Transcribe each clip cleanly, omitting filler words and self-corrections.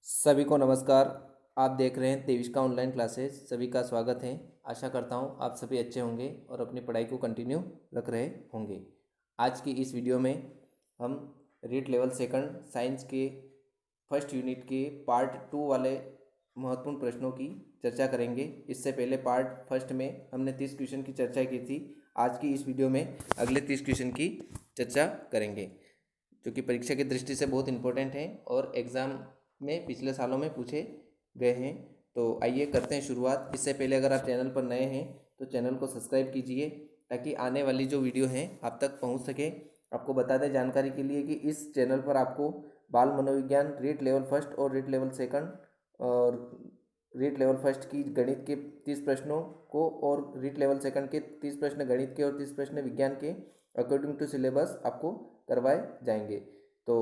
सभी को नमस्कार। आप देख रहे हैं 23 का ऑनलाइन क्लासेस। सभी का स्वागत है। आशा करता हूं आप सभी अच्छे होंगे और अपनी पढ़ाई को कंटिन्यू रख रहे होंगे। आज की इस वीडियो में हम रीड लेवल सेकंड साइंस के फर्स्ट यूनिट के पार्ट 2 वाले महत्वपूर्ण प्रश्नों की चर्चा करेंगे। इससे पहले पार्ट फर्स्ट में हमने 30 क्वेश्चन की चर्चा की थी। आज की इस वीडियो में अगले 30 क्वेश्चन की चर्चा करेंगे, जो कि परीक्षा की दृष्टि से बहुत इंपॉर्टेंट हैं और एग्ज़ाम में पिछले सालों में पूछे गए हैं। तो आइए करते हैं शुरुआत। इससे पहले अगर आप चैनल पर नए हैं तो चैनल को सब्सक्राइब कीजिए ताकि आने वाली जो वीडियो हैं आप तक पहुंच सके। आपको बता दें जानकारी के लिए कि इस चैनल पर आपको बाल मनोविज्ञान रीड लेवल फर्स्ट और रीड लेवल सेकंड और रीड लेवल फर्स्ट की गणित के 30 प्रश्नों को और रीड लेवल सेकंड के 30 प्रश्न गणित के और 30 प्रश्न विज्ञान के अकॉर्डिंग टू सिलेबस आपको करवाए जाएंगे। तो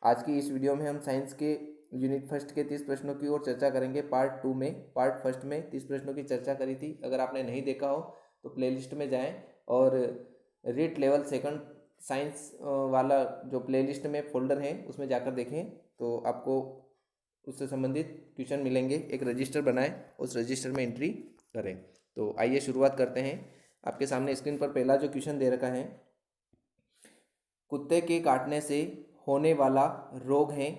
आज की इस वीडियो में हम साइंस के यूनिट फर्स्ट के 30 प्रश्नों की ओर चर्चा करेंगे। पार्ट 2 में पार्ट फर्स्ट में 30 प्रश्नों की चर्चा करी थी। अगर आपने नहीं देखा हो तो प्लेलिस्ट में जाएं और रीड लेवल सेकंड साइंस वाला जो प्लेलिस्ट में फोल्डर है उसमें जाकर देखें तो आपको उससे संबंधित क्वेश्चन मिलेंगे। एक रजिस्टर बनाएं, उस रजिस्टर में एंट्री करें। तो आइए शुरुआत करते हैं। आपके सामने स्क्रीन पर पहला जो क्वेश्चन दे रखा है, कुत्ते के काटने से होने वाला रोग है।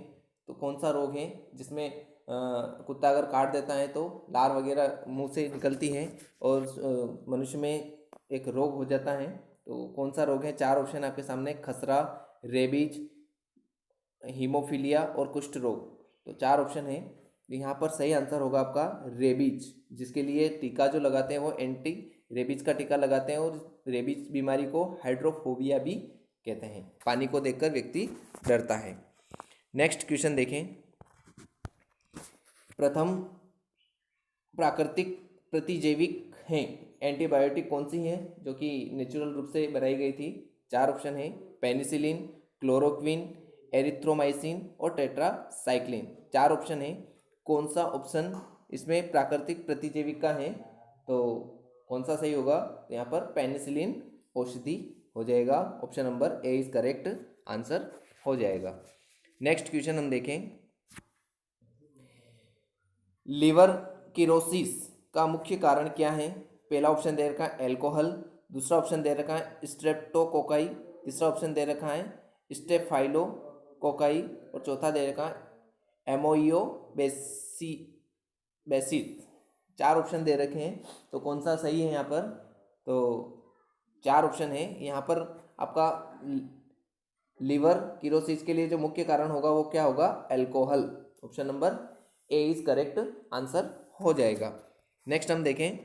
तो कौन सा रोग है जिसमें कुत्ता अगर काट देता है तो लार वगैरह मुंह से निकलती है और मनुष्य में एक रोग हो जाता है। तो कौन सा रोग है? 4 ऑप्शन आपके सामने, खसरा, रेबीज, हीमोफीलिया और कुष्ठ रोग। तो 4 ऑप्शन है। यहाँ पर सही आंसर होगा आपका रेबीज, जिसके लिए टीका जो लगाते हैं वो एंटी रेबीज का टीका लगाते हैं और रेबीज बीमारी को हाइड्रोफोबिया भी कहते हैं। पानी को देखकर व्यक्ति डरता है। नेक्स्ट क्वेश्चन देखें। प्रथम प्राकृतिक प्रतिजैविक हैं एंटीबायोटिक कौन सी है जो कि नेचुरल रूप से बनाई गई थी? 4 ऑप्शन है, पेनिसिलिन, क्लोरोक्विन, एरिथ्रोमाइसिन और टेट्रासाइक्लिन। 4 ऑप्शन है। कौन सा ऑप्शन इसमें प्राकृतिक प्रतिजैविक का है? तो कौन सा सही होगा? तो यहाँ पर पेनिसिलिन औषधि हो जाएगा। Option number a is correct answer हो जाएगा। नेक्स्ट क्वेश्चन हम देखें। लिवर किरोसिस का मुख्य कारण क्या है? पहला ऑप्शन दे रखा है एल्कोहल, दूसरा ऑप्शन दे रखा है स्ट्रेप्टोकोकाई, तीसरा ऑप्शन दे रखा है स्टेफाइलोकोकाई और चौथा दे रखा है एमोइयो बेसिस। 4 ऑप्शन दे रखे हैं। तो कौन सा सही है यहाँ पर? तो 4 ऑप्शन है। यहाँ पर आपका लिवर किरोसिस के लिए जो मुख्य कारण होगा वो क्या होगा? Alcohol. Option number a is correct answer हो जाएगा। नेक्स्ट हम देखें,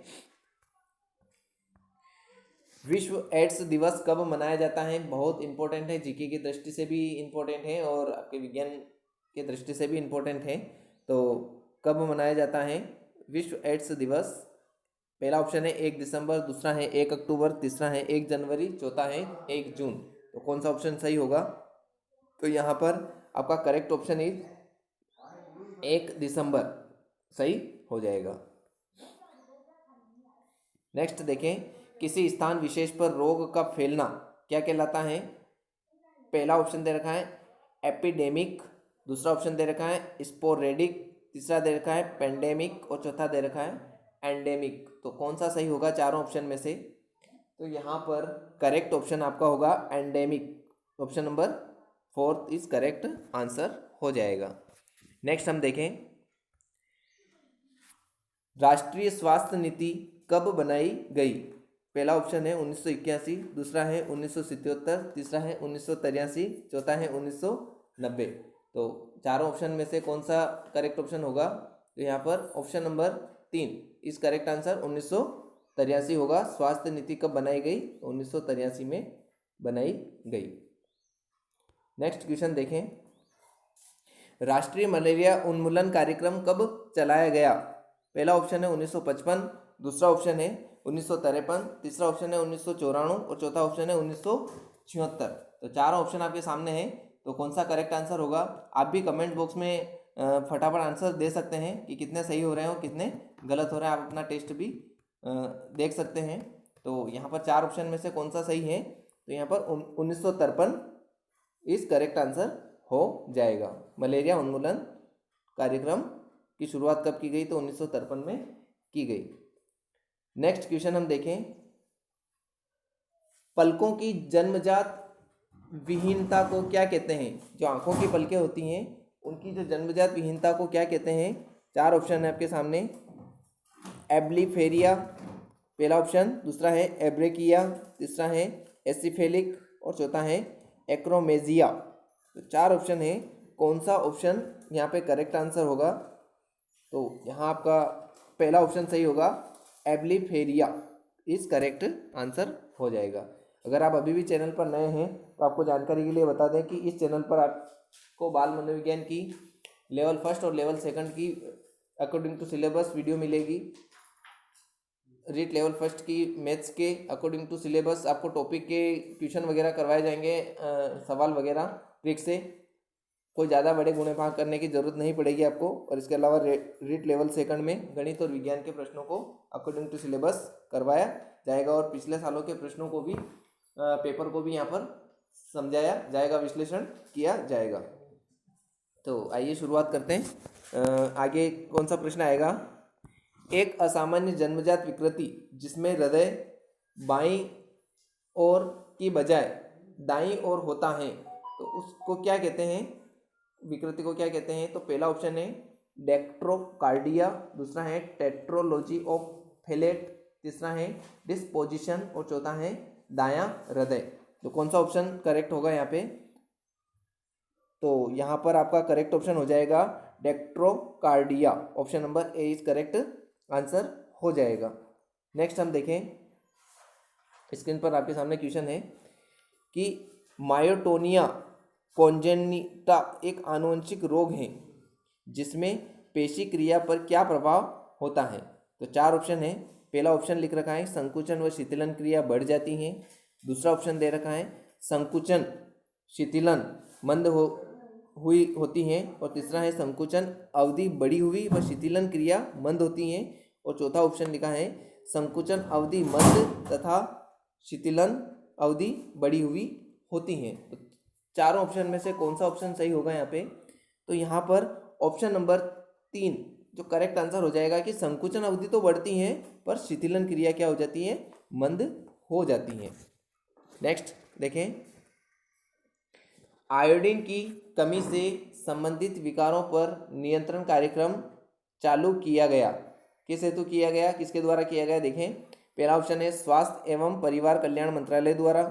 विश्व एड्स दिवस कब मनाया जाता है? बहुत इंपॉर्टेंट है, जीके की दृष्टि से भी इंपॉर्टेंट है और आपके विज्ञान के दृष्टि से भी इंपॉर्टेंट है। तो कब मनाया जाता है विश्व एड्स दिवस? पहला ऑप्शन है 1 दिसंबर, दूसरा है 1 अक्टूबर, तीसरा है 1 जनवरी, चौथा है 1 जून। तो कौन सा ऑप्शन सही होगा? तो यहाँ पर आपका करेक्ट ऑप्शन इज 1 दिसंबर सही हो जाएगा। नेक्स्ट देखें, किसी स्थान विशेष पर रोग का फैलना क्या कहलाता है? पहला ऑप्शन दे रखा है एपिडेमिक, दूसरा ऑप्शन दे रखा है स्पोरेडिक, तीसरा दे रखा है पेंडेमिक और चौथा दे रखा है एंडेमिक। तो कौन सा सही होगा चारों ऑप्शन में से? तो यहाँ पर करेक्ट ऑप्शन आपका होगा endemic. Option number 4 is correct answer हो जाएगा। नेक्स्ट हम देखें, राष्ट्रीय स्वास्थ्य नीति कब बनाई गई? पहला ऑप्शन है 1981, दूसरा है 1977, तीसरा है 1983, चौथा है 1990। तो चारों ऑप्शन में से कौन सा करेक्ट ऑप्शन होगा? तो यहाँ पर ऑप्शन नंबर 3 इस करेक्ट आंसर 1983 होगा। स्वास्थ्य नीति कब बनाई गई? 1983 में बनाई गई। नेक्स्ट क्वेश्चन देखें, राष्ट्रीय मलेरिया उन्मूलन कार्यक्रम कब चलाया गया? पहला ऑप्शन है 1955, दूसरा ऑप्शन है 1953, तीसरा ऑप्शन है 1994 और चौथा ऑप्शन है 1976। तो 4 ऑप्शन आपके सामने हैं। तो कौन सा करेक्ट आंसर होगा? आप भी कमेंट बॉक्स में फटाफट आंसर दे सकते हैं कि कितने सही हो रहे हैं और कितने गलत हो रहे हैं। आप अपना टेस्ट भी देख सकते हैं। तो यहाँ पर 4 ऑप्शन में से कौन सा सही है? तो यहाँ पर 1953 इस करेक्ट आंसर हो जाएगा। मलेरिया उन्मूलन कार्यक्रम की शुरुआत कब की गई? तो 1953 में की गई। नेक्स्ट क्वेश्चन हम देखें, पलकों की जन्मजात विहीनता को क्या कहते हैं? जो आंखों की पलकें होती हैं उनकी जो जन्मजात विहीनता को क्या कहते हैं? 4 ऑप्शन है आपके सामने। एब्लीफेरिया पहला ऑप्शन, दूसरा है एब्रेकिया, तीसरा है एसिफेलिक और चौथा है एक्रोमेजिया। तो 4 ऑप्शन है, कौन सा ऑप्शन यहाँ पे करेक्ट आंसर होगा? तो यहाँ आपका पहला ऑप्शन सही होगा, एब्लीफेरिया इज करेक्ट आंसर हो जाएगा। अगर आप अभी भी चैनल पर नए हैं तो आपको जानकारी के लिए बता दें कि इस चैनल पर आपको बाल मनोविज्ञान की लेवल 1 और लेवल 2 की अकॉर्डिंग टू सिलेबस वीडियो मिलेगी। रीट लेवल 1 की मैथ्स के अकॉर्डिंग टू सिलेबस आपको टॉपिक के ट्यूशन वगैरह करवाए जाएंगे, सवाल वगैरह ट्रिक से। कोई ज़्यादा बड़े गुणे भाग करने की ज़रूरत नहीं पड़ेगी आपको। और इसके अलावा रीट लेवल 2 में गणित और विज्ञान के प्रश्नों को अकॉर्डिंग टू सिलेबस करवाया जाएगा और पिछले सालों के प्रश्नों को भी पेपर को भी यहाँ पर समझाया जाएगा, विश्लेषण किया जाएगा। तो आइए शुरुआत करते हैं। आगे कौन सा प्रश्न आएगा? एक असामान्य जन्मजात विकृति जिसमें हृदय बाईं ओर की बजाय दाईं ओर होता है तो उसको क्या कहते हैं? विकृति को क्या कहते हैं? तो पहला ऑप्शन है डेक्ट्रोकार्डिया, दूसरा है टेट्रोलॉजी ऑफ फेलेट, तीसरा है डिस्पोजिशन और चौथा है दायां हृदय। तो कौन सा ऑप्शन करेक्ट होगा यहाँ पे? तो यहाँ पर आपका करेक्ट ऑप्शन हो जाएगा dextrocardia. Option number a is correct answer हो जाएगा। नेक्स्ट हम देखें, स्क्रीन पर आपके सामने क्वेश्चन है कि मायोटोनिया कॉन्जेनिटा एक आनुवंशिक रोग है जिसमें पेशी क्रिया पर क्या प्रभाव होता है? तो 4 ऑप्शन है। पहला ऑप्शन लिख रखा है संकुचन व शीतलन क्रिया बढ़ जाती है, दूसरा ऑप्शन दे रखा है संकुचन शीतलन मंद हुई होती है और तीसरा है संकुचन अवधि बढ़ी हुई व शीतलन क्रिया मंद होती है और चौथा ऑप्शन लिखा है संकुचन अवधि मंद तथा शीतलन अवधि बढ़ी हुई होती है। तो चारों ऑप्शन में से कौन सा ऑप्शन सही होगा यहाँ पे? तो यहाँ पर ऑप्शन नंबर 3 जो करेक्ट आंसर हो जाएगा कि संकुचन अवधि तो बढ़ती है पर शीतलन क्रिया क्या हो जाती है? मंद हो जाती है। नेक्स्ट देखें, आयोडीन की कमी से संबंधित विकारों पर नियंत्रण कार्यक्रम चालू किया गया। किस हेतु किया गया? किसके द्वारा किया गया? देखें, पहला ऑप्शन है स्वास्थ्य एवं परिवार कल्याण मंत्रालय द्वारा,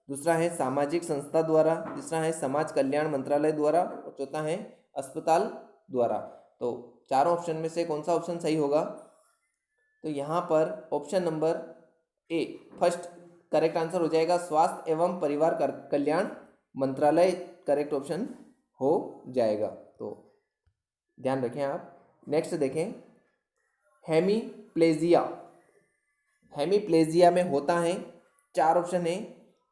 दूसरा है सामाजिक संस्था द्वारा, तीसरा है समाज कल्याण मंत्रालय द्वारा और चौथा है अस्पताल द्वारा। तो चारों ऑप्शन में से कौन सा ऑप्शन सही होगा? तो यहाँ पर ऑप्शन नंबर ए फर्स्ट करेक्ट आंसर हो जाएगा, स्वास्थ्य एवं परिवार कल्याण मंत्रालय करेक्ट ऑप्शन हो जाएगा। तो ध्यान रखें आप। नेक्स्ट देखें, हेमीप्लेजिया। हेमीप्लेजिया में होता है, 4 ऑप्शन है।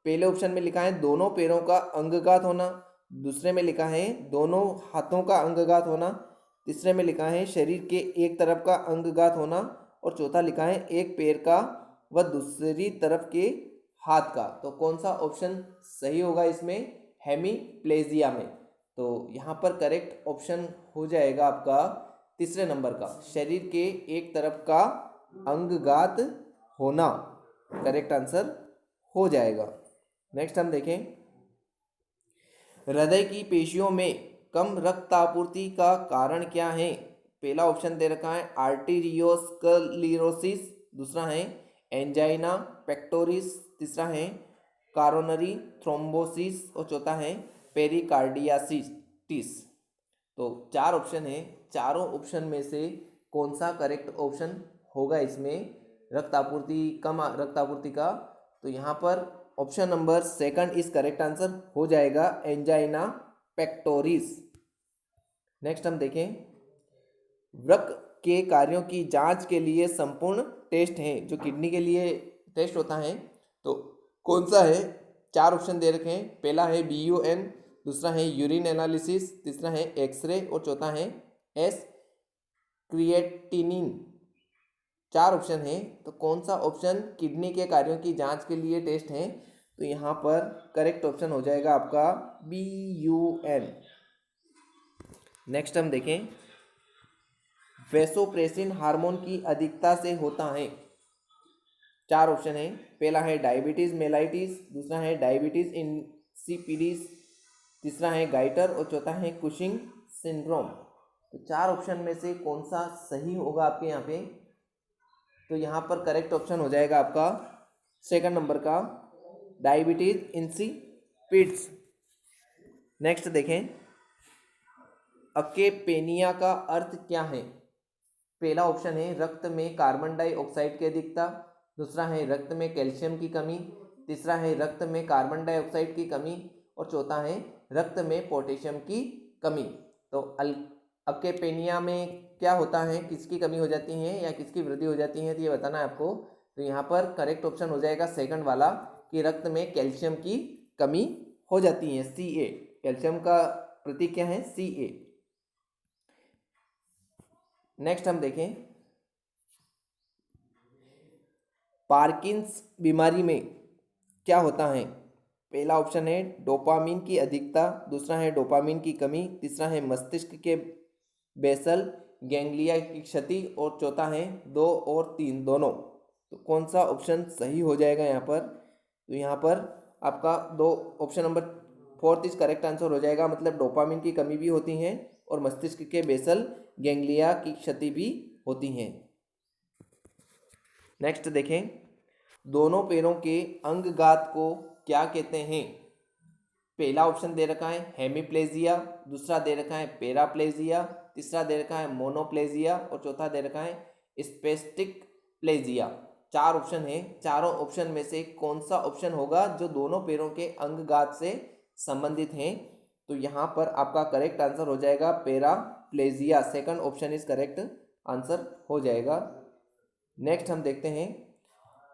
पहले ऑप्शन में लिखा है दोनों पैरों का अंगघात होना, दूसरे में लिखा है दोनों हाथों का अंगघात होना, तीसरे में लिखा है शरीर के एक तरफ का अंगघात होना और चौथा लिखा है एक पैर का व दूसरी तरफ के हाथ का। तो कौन सा ऑप्शन सही होगा इसमें? हेमीप्लेजिया में। तो यहाँ पर करेक्ट ऑप्शन हो जाएगा आपका तीसरे नंबर का, शरीर के एक तरफ का अंगघात होना करेक्ट आंसर हो जाएगा। नेक्स्ट हम देखें, हृदय की पेशियों में कम रक्त आपूर्ति का कारण क्या है? पहला ऑप्शन दे रखा है आर्टीरियोस्क्लेरोसिस, दूसरा है एंजाइना पेक्टोरिस, तीसरा है कॉरोनरी थ्रोम्बोसिस और चौथा है पेरिकार्डियासिस। तो 4 ऑप्शन है, चारों ऑप्शन में से कौन सा करेक्ट ऑप्शन होगा इसमें रक्त आपूर्ति कम रक्त आपूर्ति का? तो यहाँ पर ऑप्शन नंबर 2 इस करेक्ट आंसर हो जाएगा, एंजाइना पेक्टोरिस। नेक्स्ट हम देखें, वृक्क के कार्यों की जांच के लिए संपूर्ण टेस्ट हैं जो किडनी के लिए टेस्ट होता है, तो कौन सा है? 4 ऑप्शन दे रखे हैं। पहला है BUN, दूसरा है यूरिन एनालिसिस, तीसरा है एक्सरे और चौथा है एस क्रिएटिनिन। 4 ऑप्शन है, तो कौन सा ऑप्शन किडनी के कार्यों की जांच के लिए टेस्ट है? तो यहाँ पर करेक्ट ऑप्शन हो जाएगा आपका BUN। नेक्स्ट हम देखें, वैसोप्रेसिन हार्मोन की अधिकता से होता है? चार ऑप्शन है। पहला है डायबिटीज मेलाइटिस, दूसरा है डायबिटीज इंसिपिडिस, तीसरा है गाइटर और चौथा है कुशिंग सिंड्रोम। तो चार ऑप्शन में से कौन सा सही होगा आपके यहाँ पे? तो यहाँ पर करेक्ट ऑप्शन हो जाएगा आपका सेकंड नंबर का, डायबिटीज इंसिपिड्स। नेक्स्ट देखें, अकेपेनिया का अर्थ क्या है? पहला ऑप्शन है रक्त में कार्बन डाइऑक्साइड की अधिकता, दूसरा है रक्त में कैल्शियम की कमी, तीसरा है रक्त में कार्बन डाइऑक्साइड की कमी और चौथा है रक्त में पोटेशियम की कमी। तो अकेपेनिया में क्या होता है, किसकी कमी हो जाती है या किसकी वृद्धि हो जाती है, तो ये बताना है आपको। तो यहाँ पर करेक्ट ऑप्शन हो जाएगा सेकंड वाला कि रक्त में कैल्शियम की कमी हो जाती है, Ca। कैल्शियम का प्रतीक क्या है? Ca। नेक्स्ट हम देखें, पार्किंस बीमारी में क्या होता है? पहला ऑप्शन है डोपामीन की अधिकता, दूसरा है डोपामीन की कमी, तीसरा है मस्तिष्क के बेसल गैंग्लिया की क्षति और चौथा है 2 और 3 दोनों। तो कौन सा ऑप्शन सही हो जाएगा यहाँ पर? तो यहाँ पर आपका दो option number fourth is correct answer हो जाएगा। मतलब डोपामीन की कमी भी होती है और मस्तिष्क के बेसल गैंग्लिया की क्षति भी होती है। नेक्स्ट देखें, दोनों पैरों के अंगघात को क्या कहते हैं? पहला ऑप्शन दे रखा है हेमीप्लेजिया, दूसरा दे रखा है पैराप्लेजिया, तीसरा दे रखा है मोनोप्लेजिया और चौथा दे रखा है स्पेस्टिक प्लेजिया। चार ऑप्शन है, चारों ऑप्शन में से कौन सा ऑप्शन होगा जो दोनों पैरों के अंगघात से संबंधित हैं? तो यहाँ पर आपका करेक्ट आंसर हो जाएगा paraplegia. Second option is correct answer हो जाएगा। नेक्स्ट हम देखते हैं,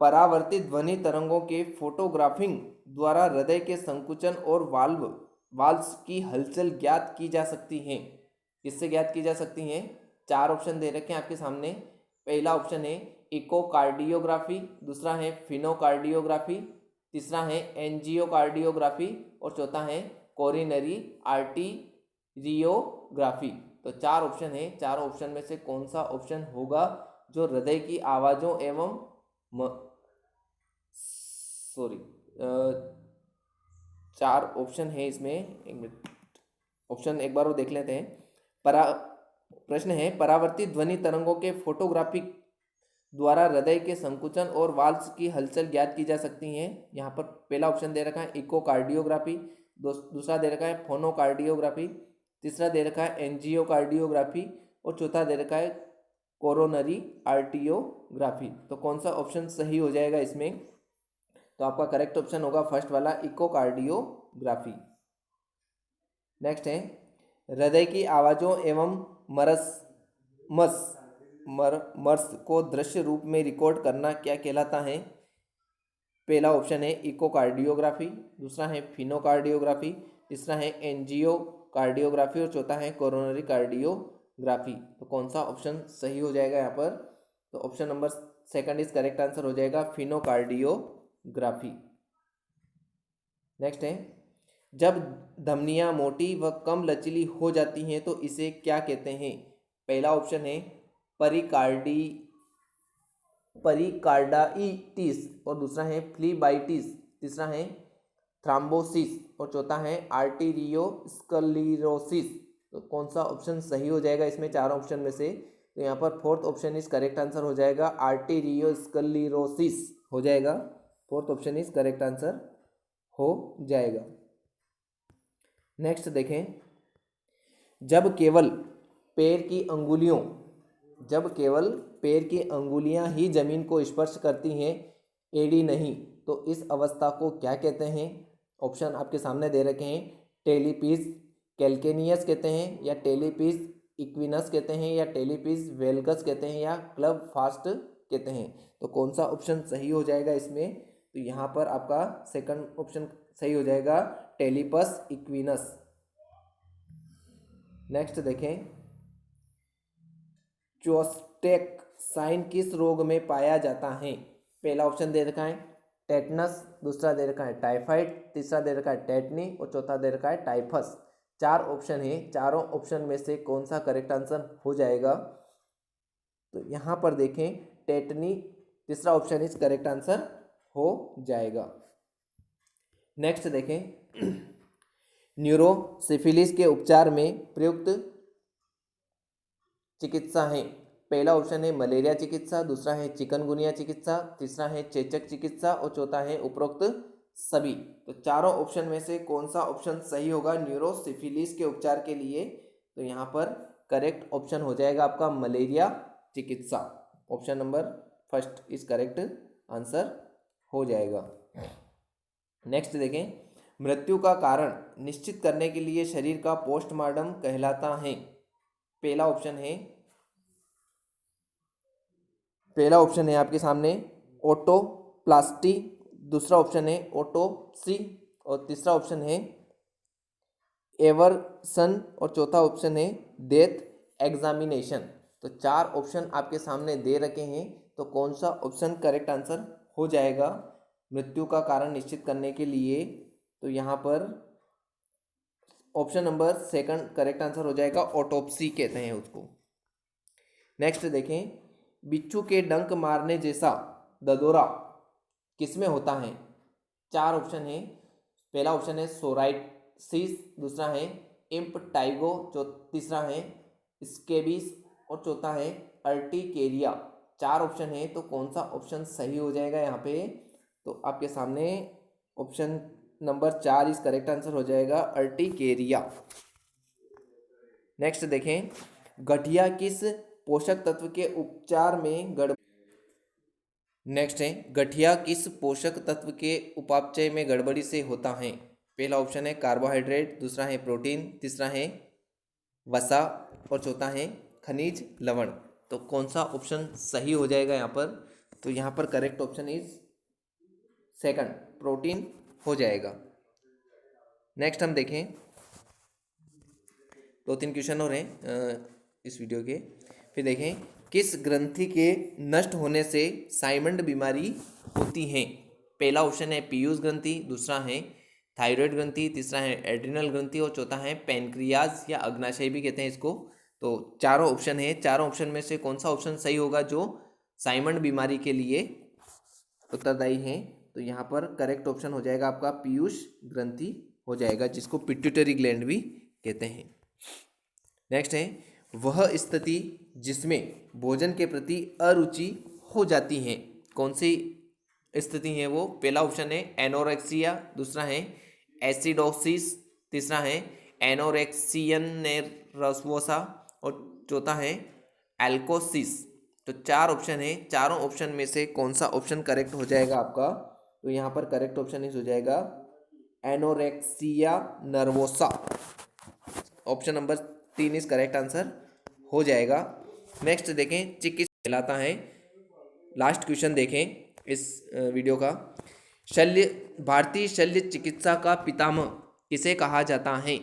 परावर्तित ध्वनि तरंगों के फोटोग्राफिंग द्वारा हृदय के संकुचन और वाल्व्स की हलचल ज्ञात की जा सकती है। किससे ज्ञात की जा सकती हैं? चार ऑप्शन दे रखे हैं आपके सामने। पहला ऑप्शन है इकोकार्डियोग्राफी, दूसरा है फिनोकार्डियोग्राफी, तीसरा है एंजियोकार्डियोग्राफी और चौथा है कोरोनरी आर्टेरियोग्राफी। तो चार ऑप्शन है, चारों ऑप्शन में से कौन सा ऑप्शन होगा जो हृदय की आवाज़ों एवं चार ऑप्शन है इसमें, एक मिनट ऑप्शन एक बार वो देख लेते हैं। प्रश्न है परावर्तित ध्वनि तरंगों के फोटोग्राफिक द्वारा हृदय के संकुचन और वाल्व्स की हलचल ज्ञात की जा सकती हैं। यहाँ पर पहला ऑप्शन दे रखा है इकोकार्डियोग्राफी, दूसरा दे रखा है फोनोकार्डियोग्राफी, तीसरा दे रखा है एंजियोकार्डियोग्राफी और चौथा दे रखा है कोरोनरी आर्टियोग्राफी। तो कौन सा ऑप्शन सही हो जाएगा इसमें? तो आपका करेक्ट ऑप्शन होगा फर्स्ट वाला इकोकार्डियोग्राफी। नेक्स्ट है, हृदय की आवाज़ों एवं मर्स को दृश्य रूप में रिकॉर्ड करना क्या कहलाता है? पहला ऑप्शन है इकोकार्डियोग्राफी, दूसरा है फिनोकार्डियोग्राफी, तीसरा है एंजियोकार्डियोग्राफी और चौथा है कोरोनरी कार्डियोग्राफी। तो कौन सा ऑप्शन सही हो जाएगा यहाँ पर? तो option number second is correct answer हो जाएगा फिनोकार्डियोग्राफी। नेक्स्ट है, जब धमनियाँ मोटी व कम लचीली हो जाती हैं तो इसे क्या कहते हैं? पहला ऑप्शन है परिकार्डाइटिस और दूसरा है फ्लीबाइटिस, तीसरा है थ्राम्बोसिस और चौथा है आर्टीरियोस्क्लेरोसिस। तो कौन सा ऑप्शन सही हो जाएगा इसमें चारों ऑप्शन में से? तो यहाँ पर fourth option is correct answer हो जाएगा, आर्टीरियोस्क्लेरोसिस हो जाएगा। Fourth option is correct answer हो जाएगा। नेक्स्ट देखें, जब केवल पैर की अंगुलियां ही जमीन को स्पर्श करती हैं, एड़ी नहीं, तो इस अवस्था को क्या कहते हैं? ऑप्शन आपके सामने दे रखे हैं, टेलीपीज कैल्केनियस कहते हैं या टेलीपीज इक्विनस कहते हैं या टेलीपीज वेल्गस कहते हैं या क्लब फास्ट कहते हैं। तो कौन सा ऑप्शन सही हो जाएगा इसमें? तो यहाँ पर आपका सेकंड ऑप्शन सही हो जाएगा, टेलीपस इक्विनस। नेक्स्ट देखें, चोस्टेक साइन किस रोग में पाया जाता है? पहला ऑप्शन दे रखा है टेटनस, दूसरा दे रखा है टाइफाइड, तीसरा दे रखा है टेटनी और चौथा दे रखा है टाइफस। चार ऑप्शन है, चारों ऑप्शन में से कौन सा करेक्ट आंसर हो जाएगा? तो यहाँ पर देखें टेटनी, तीसरा ऑप्शन इज करेक्ट आंसर हो जाएगा। नेक्स्ट देखें न्यूरोसिफिलिस के उपचार में प्रयुक्त चिकित्सा है। पहला ऑप्शन है मलेरिया चिकित्सा, दूसरा है चिकनगुनिया चिकित्सा, तीसरा है चेचक चिकित्सा और चौथा है उपरोक्त सभी। तो चारों ऑप्शन में से कौन सा ऑप्शन सही होगा न्यूरोसिफिलिस के उपचार के लिए? तो यहाँ पर करेक्ट ऑप्शन हो जाएगा आपका मलेरिया चिकित्सा। Option number first is correct answer हो जाएगा। नेक्स्ट देखें मृत्यु का कारण निश्चित करने के लिए शरीर का पोस्टमार्टम कहलाता है। पहला ऑप्शन है आपके सामने ऑटोप्लास्टी, दूसरा ऑप्शन है ऑटोप्सी और तीसरा ऑप्शन है एवर्सन और चौथा ऑप्शन है डेथ एग्जामिनेशन। तो चार ऑप्शन आपके सामने दे रखे हैं, तो कौन सा ऑप्शन करेक्ट आंसर हो जाएगा मृत्यु का कारण निश्चित करने के लिए? तो यहाँ पर option number second correct answer हो जाएगा, ऑटोप्सी कहते हैं उसको। नेक्स्ट देखें बिच्छू के डंक मारने जैसा ददोरा किसमें होता है? चार ऑप्शन है। पहला ऑप्शन है सोराइसिस, दूसरा है इम्पटाइगो, तीसरा है स्केबिस और चौथा है अर्टिकेरिया। चार ऑप्शन है, तो कौन सा ऑप्शन सही हो जाएगा यहाँ पे? तो आपके सामने ऑप्शन नंबर 4 इस करेक्ट आंसर हो जाएगा, अर्टिकेरिया। नेक्स्ट देखें गठिया किस पोषक तत्व के उपचार में गठिया किस पोषक तत्व के उपापचय में गड़बड़ी से होता है? पहला ऑप्शन है कार्बोहाइड्रेट, दूसरा है प्रोटीन, तीसरा है वसा और चौथा है खनिज लवण। तो कौन सा ऑप्शन सही हो जाएगा यहाँ पर? तो यहाँ पर correct option is second, protein हो जाएगा। नेक्स्ट हम देखें 2-3 क्वेश्चन और हैं इस वीडियो के। फिर देखें किस ग्रंथि के नष्ट होने से साइमंड बीमारी होती है? पहला ऑप्शन है पीयूष ग्रंथि, दूसरा है थायराइड ग्रंथि, तीसरा है एड्रिनल ग्रंथि और चौथा है पैनक्रियाज या अग्नाशय भी कहते हैं इसको। तो चारों ऑप्शन है, चारों ऑप्शन में से कौन सा ऑप्शन सही होगा जो साइमंड बीमारी के लिए उत्तरदायी है? तो यहाँ पर करेक्ट ऑप्शन हो जाएगा आपका पीयूष ग्रंथि हो जाएगा, जिसको पिट्यूटरी ग्लैंड भी कहते हैं। नेक्स्ट है वह स्थिति जिसमें भोजन के प्रति अरुचि हो जाती है, कौन सी स्थिति है वो? पहला ऑप्शन है एनोरेक्सिया, दूसरा है एसिडोसिस, तीसरा है एनोरेक्सियन नेर्वोसा और चौथा है एल्कोसिस। तो चार ऑप्शन है, चारों ऑप्शन में से कौन सा ऑप्शन करेक्ट हो जाएगा आपका? तो यहाँ पर करेक्ट ऑप्शन इस हो जाएगा anorexia nervosa. Option number 3 is correct answer हो जाएगा। नेक्स्ट देखें चिकित्सा कहलाता है। लास्ट क्वेश्चन देखें इस वीडियो का। भारतीय शल्य चिकित्सा का पितामह किसे कहा जाता है?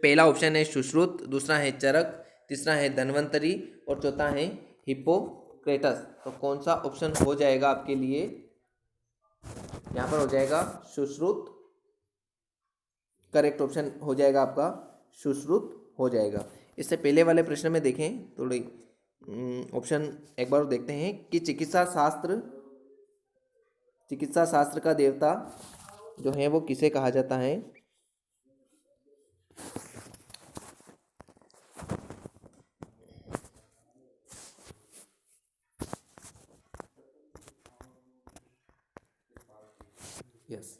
पहला ऑप्शन है सुश्रुत, दूसरा है चरक, तीसरा है धन्वंतरी और चौथा है हिप्पोक्रेटस। तो कौन सा ऑप्शन हो जाएगा आपके लिए? यहाँ पर हो जाएगा सुश्रुत, करेक्ट ऑप्शन हो जाएगा आपका सुश्रुत हो जाएगा। इससे पहले वाले प्रश्न में देखें थोड़ी ऑप्शन एक बार देखते हैं कि चिकित्सा शास्त्र का देवता जो है वो किसे कहा जाता है? यस,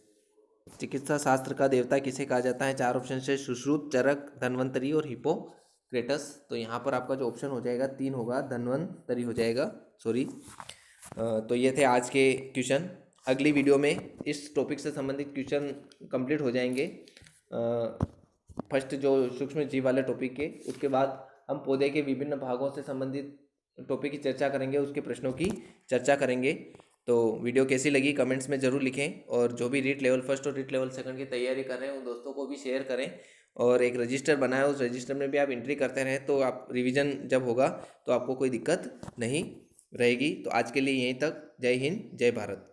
चिकित्सा शास्त्र का देवता किसे कहा जाता है? चार ऑप्शन से सुश्रुत, चरक, धन्वंतरी और हिप्पोक्रेटस। तो यहाँ पर आपका जो ऑप्शन हो जाएगा 3 होगा, धन्वंतरी हो जाएगा, सॉरी। तो ये थे आज के क्वेश्चन। अगली वीडियो में इस टॉपिक से संबंधित क्वेश्चन कंप्लीट हो जाएंगे। फर्स्ट जो सूक्ष्म जीव वाले टॉपिक के, उसके बाद हम पौधे के विभिन्न भागों से संबंधित टॉपिक की चर्चा करेंगे, उसके प्रश्नों की चर्चा करेंगे। तो वीडियो कैसी लगी कमेंट्स में ज़रूर लिखें, और जो भी रीट लेवल फर्स्ट और रीट लेवल सेकंड की तैयारी कर रहे हैं उन दोस्तों को भी शेयर करें, और एक रजिस्टर बनाए, उस रजिस्टर में भी आप एंट्री करते रहें, तो आप रिवीजन जब होगा तो आपको कोई दिक्कत नहीं रहेगी। तो आज के लिए यहीं तक। जय हिंद, जय भारत।